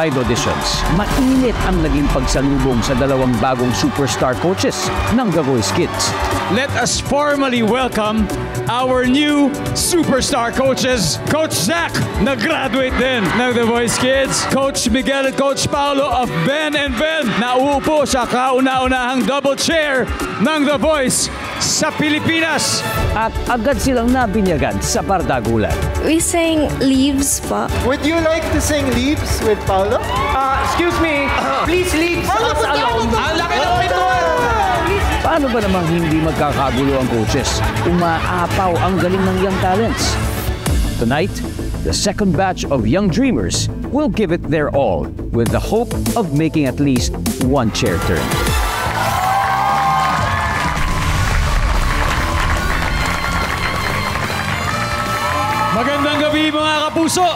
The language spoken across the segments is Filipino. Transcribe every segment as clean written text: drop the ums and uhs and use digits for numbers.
blind auditions, mainit ang naging pagsalubong sa dalawang bagong superstar coaches ng The Voice Kids. Let us formally welcome our new superstar coaches, Coach Zach, na-graduate din ng The Voice Kids, Coach Miguel at Coach Paolo of Ben and Ben, na uupo sa kauna-unahang double chair ng The Voice sa Pilipinas. At agad silang nabinyagan sa Bardagulan. We sang Leaves pa. Would you like to sing Leaves with Paolo? Excuse me, please leave us alone. Ang laki ng pintuan! Paano ba namang hindi magkakagulo ang coaches? Umaapaw ang galing ng young talents. Tonight, the second batch of young dreamers will give it their all with the hope of making at least one chair turn. Magandang gabi mga kapuso!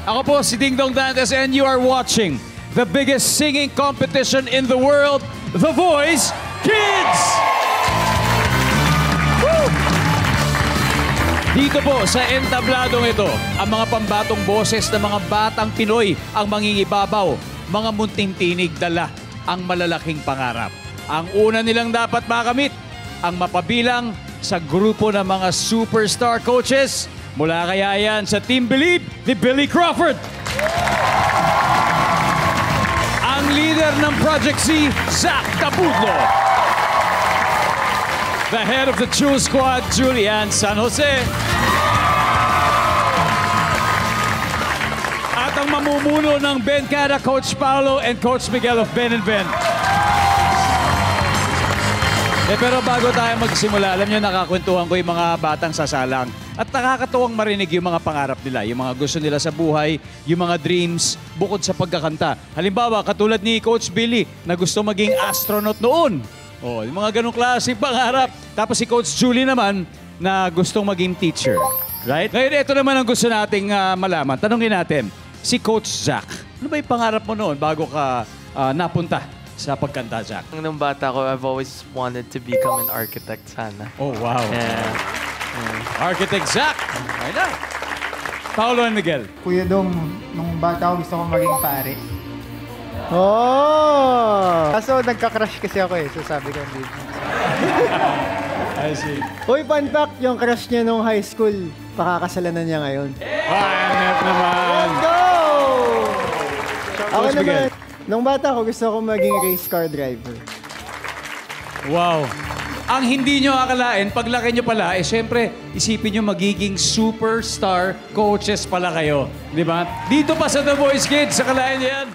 Ako po si Ding Dong Dantes and you are watching the biggest singing competition in the world, The Voice Kids! Woo! Dito po sa entabladong ito, ang mga pambatong boses ng mga batang Pinoy ang mangingibabaw, mga munting tinig dala ang malalaking pangarap. Ang una nilang dapat makamit, ang mapabilang sa grupo ng mga superstar coaches. Mula kaya yan sa Team Believe ni Billy Crawford. Ang leader ng Project C, Zach Tapudlo. The head of the True Squad, Julian San Jose. At ang mamumuno ng Bencada, Coach Paolo and Coach Miguel of Ben and Ben. Pero bago tayo magsimula, alam nyo, nakakwentuhan ko yung mga batang sasalang. At nakakatuwang marinig yung mga pangarap nila, yung mga gusto nila sa buhay, yung mga dreams, bukod sa pagkakanta. Halimbawa, katulad ni Coach Billy, na gusto maging astronaut noon. Yung mga ganong klase pangarap. Tapos si Coach Julie naman, na gustong maging teacher. Right? Ngayon, ito naman ang gusto nating malaman. Tanungin natin, si Coach Zach, ano ba yung pangarap mo noon bago ka napunta sa pagkanta, Zach? Nung bata ko, I've always wanted to become an architect sana. Oh, wow. Yeah. Architect Zach. I know. Paolo and Miguel. Kuya Dong, nung bata ko gusto ko maging pare. Oh! Kaso nagka-crush kasi ako so sabi ko hindi. I see. Uy, fun fact, yung crush niya nung high school, pakakasalan na niya ngayon. Hanep naman. Let's go! Ako Coach naman, Miguel. nung bata ko gusto ko maging race car driver. Wow. Ang hindi nyo akalain, paglaki nyo pala, syempre, isipin nyo magiging superstar coaches pala kayo. Di ba? Dito pa sa The Voice Kids, akalain nyo yan.